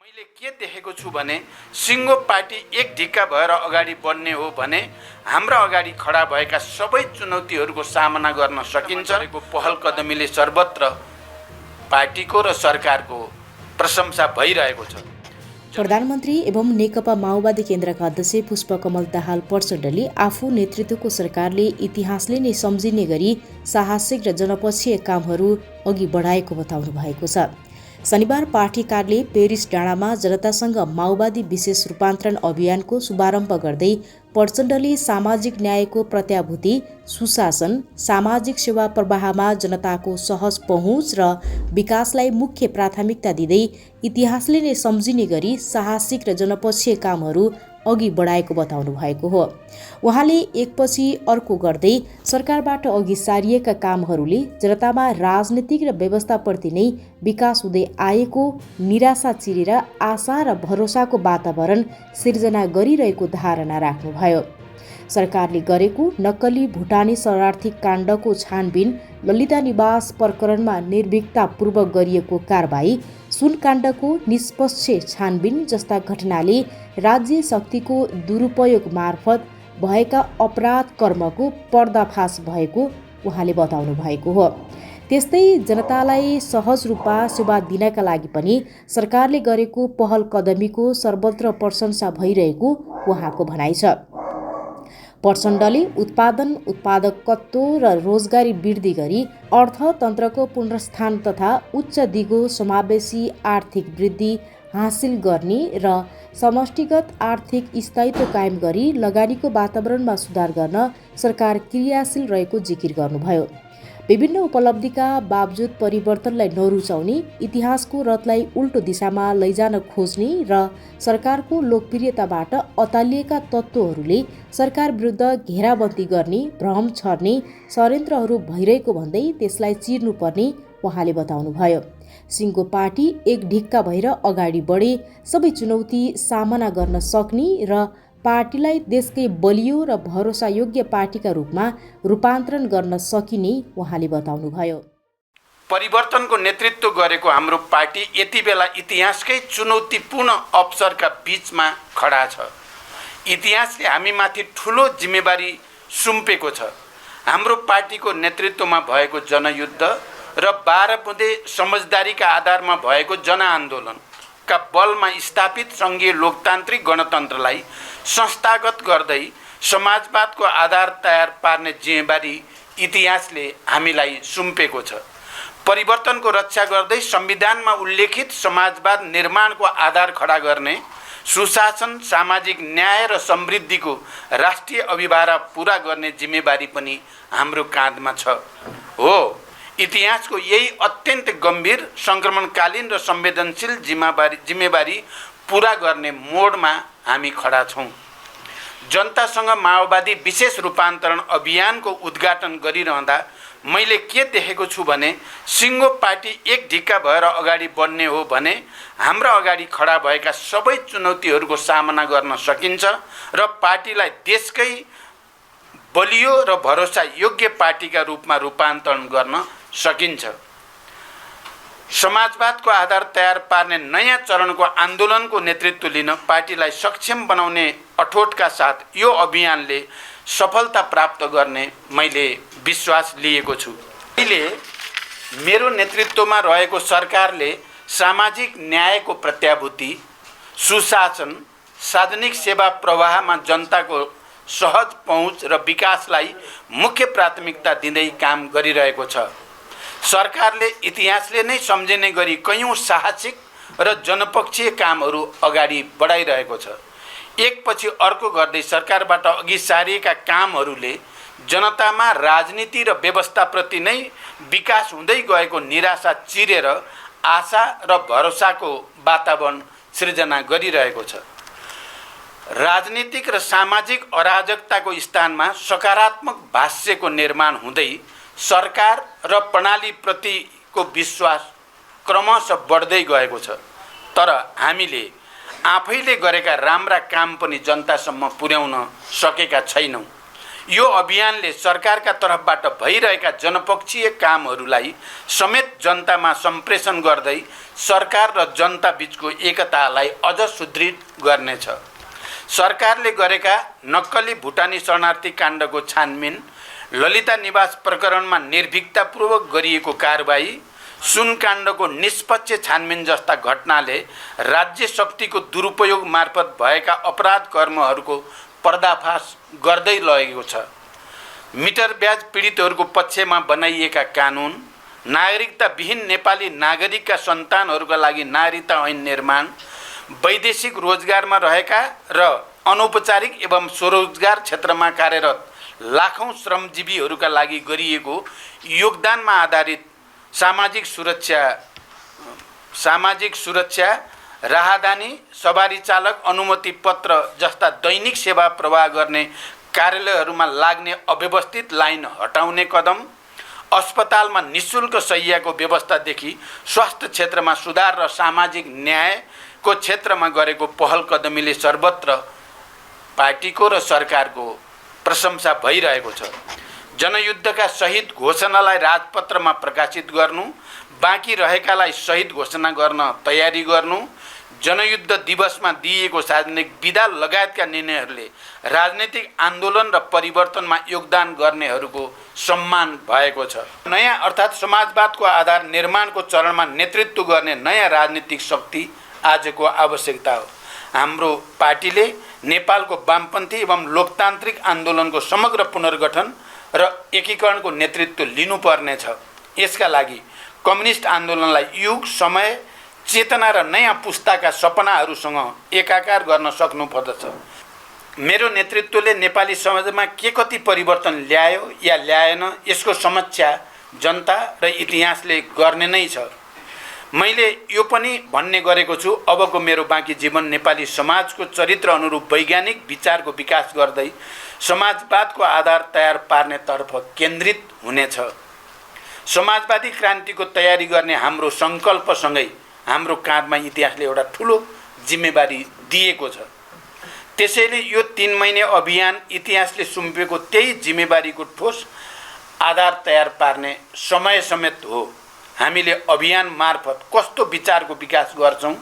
मैले के देखेको छु भने सिङ्गो पार्टी एक ढिक्का भएर अगाडि बढ्ने हो भने हाम्रा अगाडि खडा भएका सबै चुनौतीहरूको सामना गर्न सकिन्छ। पहल कदमीले सर्वत्र पार्टीको र सरकारको प्रशंसा भइरहेको छ। प्रधानमन्त्री एवं नेकपा माओवादी केन्द्रका अध्यक्ष पुष्पकमल दाहाल प्रचण्डले आफू नेतृत्वको सरकारले इतिहासले नै सम्झिने गरी साहसिक र जनपक्षीय कामहरू अघि बढाएको बताउनु भएको छ। शनिबार पार्टी कार्यालय पेरिस डाँडामा जनतासँग माओवादी विशेष रूपान्तरण अभियानको शुभारम्भ गर्दै प्रचण्डले सामाजिक न्यायको प्रत्याभूति, सुशासन, सामाजिक सेवा प्रवाहमा जनताको सहज पहुँच र विकासलाई मुख्य प्राथमिकता दिँदै इतिहासले नै सम्झिने गरी साहसिक र जनपक्षीय कामहरू अघि बढाएको बताउनु भएको हो। उहाँले एकपछि अर्को गर्दै सरकारबाट अघि सारिएका कामहरूले जनतामा राजनीतिक र व्यवस्थाप्रति नै विकास हुँदै आएको निराशा चिरेर आशा र भरोसाको वातावरण सिर्जना गरिरहेको धारणा राख्नुभयो। सरकारले गरेको नक्कली भुटानी शरणार्थी काण्डको छानबिन, ललिता निवास प्रकरणमा निर्भीकतापूर्वक गरिएको कारबाही, सुनकाण्डको निष्पक्ष छानबिन जस्ता घटनाले राज्य शक्तिको दुरुपयोग मार्फत भएका अपराध कर्मको पर्दाफास भएको उहाँले बताउनु भएको हो। त्यस्तै जनतालाई सहज रूपमा सेवा दिनका लागि पनि सरकारले गरेको पहल कदमीको सर्वत्र प्रशंसा भइरहेको उहाँको भनाइ छ। प्रचण्डले उत्पादन, उत्पादकत्व र रोजगारी वृद्धि गरी अर्थतन्त्रको पुनर्स्थान तथा उच्च दिगो समावेशी आर्थिक वृद्धि हासिल गर्ने र समष्टिगत आर्थिक स्थायित्व कायम गरी लगानीको वातावरणमा सुधार गर्न सरकार क्रियाशील रहेको जिकिर गर्नुभयो। विभिन्न उपलब्धिका बावजुद परिवर्तनलाई नरुचाउने, इतिहासको रथलाई उल्टो दिशामा लैजान खोज्ने र सरकारको लोकप्रियताबाट अतालिएका तत्त्वहरूले सरकार विरुद्ध घेराबन्दी गर्ने, भ्रम छर्ने षड्यन्त्रहरू भइरहेको भन्दै त्यसलाई चिर्नुपर्ने उहाँले बताउनुभयो। सिङ्गो पार्टी एक ढिक्का भएर अगाडि बढे सबै चुनौती सामना गर्न सक्ने र पार्टीलाई देशकै बलियो र भरोसायोग्य पार्टीका रूपमा रूपान्तरण गर्न सकिने उहाँले बताउनुभयो। परिवर्तनको नेतृत्व गरेको हाम्रो पार्टी यति बेला इतिहासकै चुनौतीपूर्ण अवसरका बीचमा खडा छ। इतिहासले हामीमाथि ठुलो जिम्मेवारी सुम्पेको छ। हाम्रो पार्टीको नेतृत्वमा भएको जनयुद्ध र 12 बुँदे समझदारीका आधारमा भएको जनआन्दोलनका बलमा स्थापित सङ्घीय लोकतान्त्रिक गणतन्त्रलाई संस्थागत गर्दै समाजवादको आधार तयार पार्ने जिम्मेवारी इतिहासले हामीलाई सुम्पेको छ। परिवर्तनको रक्षा गर्दै संविधानमा उल्लेखित समाजवाद निर्माणको आधार खडा गर्ने, सुशासन, सामाजिक न्याय र समृद्धिको राष्ट्रिय अभिभारा पूरा गर्ने जिम्मेवारी पनि हाम्रो काँधमा छ। हो, इतिहासको यही अत्यन्त गम्भीर, सङ्क्रमणकालीन र संवेदनशील जिम्मेवारी पूरा गर्ने मोडमा हामी खडा छौँ। जनतासँग माओवादी विशेष रूपान्तरण अभियानको उद्घाटन गरिरहँदा मैले के देखेको छु भने सिङ्गो पार्टी एक ढिक्का भएर अगाडि बढ्ने हो भने हाम्रा अगाडि खडा भएका सबै चुनौतीहरूको सामना गर्न सकिन्छ र पार्टीलाई देशकै बलियो र भरोसा योग्य पार्टीका रूपमा रूपान्तरण गर्न सकिन्छ। समाजवादको आधार तयार पार्ने नयाँ चरणको आन्दोलनको नेतृत्व लिन पार्टीलाई सक्षम बनाउने अठोटका साथ यो अभियानले सफलता प्राप्त गर्ने मैले विश्वास लिएको छु। अहिले मेरो नेतृत्वमा रहेको सरकारले सामाजिक न्यायको प्रत्याभूति, सुशासन, सार्वजनिक सेवा प्रवाहमा जनताको सहज पहुँच र विकासलाई मुख्य प्राथमिकता दिँदै काम गरिरहेको छ। सरकारले इतिहासले नै सम्झिने गरी कयौं साहसिक र जनपक्षीय कामहरू अगाडि बढाइरहेको छ। एकपछि अर्को गर्दै सरकारबाट अघि सारिएका कामहरूले जनतामा राजनीति र व्यवस्थाप्रति नै विकास हुँदै गएको निराशा चिरेर आशा र भरोसाको वातावरण सिर्जना गरिरहेको छ। राजनीतिक र सामाजिक अराजकताको स्थानमा सकारात्मक भाष्यको निर्माण हुँदै सरकार र प्रणालीप्रतिको विश्वास क्रमशः बढ्दै गएको छ। तर हामीले आफैले गरेका राम्रा काम पनि जनतासम्म पुर्याउन सकेका छैनौँ। यो अभियानले सरकारका तर्फबाट भइरहेका जनपक्षीय कामहरूलाई समेत जनतामा सम्प्रेषण गर्दै सरकार र जनता बीचको एकतालाई अझ सुदृढ गर्नेछ। सरकारले गरेका नक्कली भुटानी शरणार्थी काण्डको छानबिन, ललिता निवास प्रकरणमा निर्भीकतापूर्वक गरिएको कारबाही, सुनकाण्डको निष्पक्ष छानबिन जस्ता घटनाले राज्य शक्तिको दुरुपयोग मार्फत भएका अपराध कर्महरूको पर्दाफास गर्दै लगेको छ। मिटर ब्याज पीडितहरूको पक्षमा बनाइएका कानुन, नागरिकताविहीन नेपाली नागरिकका सन्तानहरूका लागि नागरिकता ऐन निर्माण, वैदेशिक रोजगारमा रहेका र अनौपचारिक एवं स्वरोजगार क्षेत्रमा कार्यरत लाखौँ श्रमजीवीहरूका लागि गरिएको योगदानमा आधारित सामाजिक सुरक्षा, राहदानी, सवारी चालक अनुमति पत्र जस्ता दैनिक सेवा प्रवाह गर्ने कार्यालयहरूमा लाग्ने अव्यवस्थित लाइन हटाउने कदम, अस्पतालमा निःशुल्क शय्याको व्यवस्थादेखि स्वास्थ्य क्षेत्रमा सुधार र सामाजिक न्यायको क्षेत्रमा गरेको पहल कदमीले सर्वत्र पार्टीको र सरकारको प्रशंसा भइरहेको छ। जनयुद्धका शहीद घोषणालाई राजपत्रमा प्रकाशित गर्नु, बाँकी रहेकालाई शहीद घोषणा गर्न तयारी गर्नु, जनयुद्ध दिवसमा दिइएको सार्वजनिक विदा लगायतका निर्णयहरूले राजनैतिक आन्दोलन र परिवर्तनमा योगदान गर्नेहरूको सम्मान भएको छ। नयाँ अर्थात् समाजवादको आधार निर्माणको चरणमा नेतृत्व गर्ने नयाँ राजनीतिक शक्ति आजको आवश्यकता हो। हाम्रो पार्टीले नेपालको वामपन्थी एवं लोकतान्त्रिक आन्दोलनको समग्र पुनर्गठन र एकीकरणको नेतृत्व लिनुपर्नेछ। यसका लागि कम्युनिस्ट आन्दोलनलाई युग, समय, चेतना र नयाँ पुस्ताका सपनाहरूसँग एकाकार गर्न सक्नुपर्दछ। मेरो नेतृत्वले नेपाली समाजमा के कति परिवर्तन ल्यायो या ल्याएन यसको समीक्षा जनता र इतिहासले गर्ने नै छ। मैले यो पनि भन्ने गरेको छु, अबको मेरो बाँकी जीवन नेपाली समाजको चरित्र अनुरूप वैज्ञानिक विचारको विकास गर्दै समाजवादको आधार तयार पार्नेतर्फ केन्द्रित हुनेछ। समाजवादी क्रान्तिको तयारी गर्ने हाम्रो सङ्कल्पसँगै हाम्रो काँधमा इतिहासले एउटा ठुलो जिम्मेवारी दिएको छ। त्यसैले यो 3 महिने अभियान इतिहासले सुम्पेको त्यही जिम्मेवारीको ठोस आधार तयार पार्ने समय समेत हो। हामीले अभियान मार्फत कस्तो विचारको विकास गर्छौँ,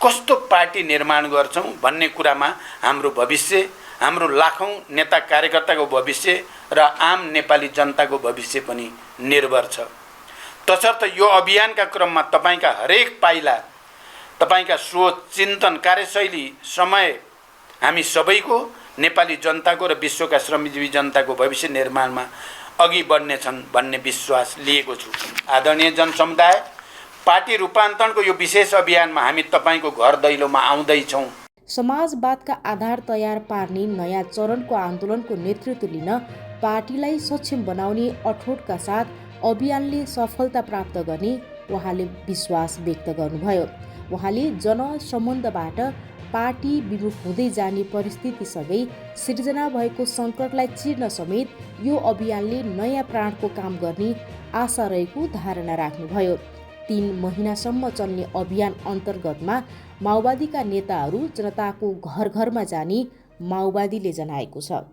कस्तो पार्टी निर्माण गर्छौँ भन्ने कुरामा हाम्रो भविष्य, हाम्रो लाखौँ नेता कार्यकर्ताको भविष्य र आम नेपाली जनताको भविष्य पनि निर्भर छ। तसर्थ यो अभियानका क्रममा तपाईका हरेक पाइला, तपाईका सोच, चिन्तन, कार्यशैली, समय हामी सबैको, नेपाली जनताको र विश्वका श्रमजीवी जनताको भविष्य निर्माणमा अघि बढ्नेछन् भन्ने विश्वास लिएको छु। आदरणीय जनसमुदाय, पार्टी रूपान्तरणको यो विशेष अभियानमा हामी तपाईको घर दैलोमा आउँदैछौँ। समाजवादका आधार तयार पार्ने नयाँ चरणको आन्दोलनको नेतृत्व लिन पार्टीलाई सक्षम बनाउने अठोटका साथ अभियानले सफलता प्राप्त गर्ने उहाँले विश्वास व्यक्त गर्नुभयो। उहाँले जनसम्बन्धबाट पार्टी विमुख हुँदै जाने परिस्थितिसँगै सिर्जना भएको सङ्कटलाई चिर्न समेत यो अभियानले नयाँ प्राणको काम गर्ने आशा रहेको धारणा राख्नुभयो। 3 महिनासम्म चल्ने अभियान अन्तर्गतमा माओवादीका नेताहरू जनताको घर घरमा जाने माओवादीले जनाएको छ।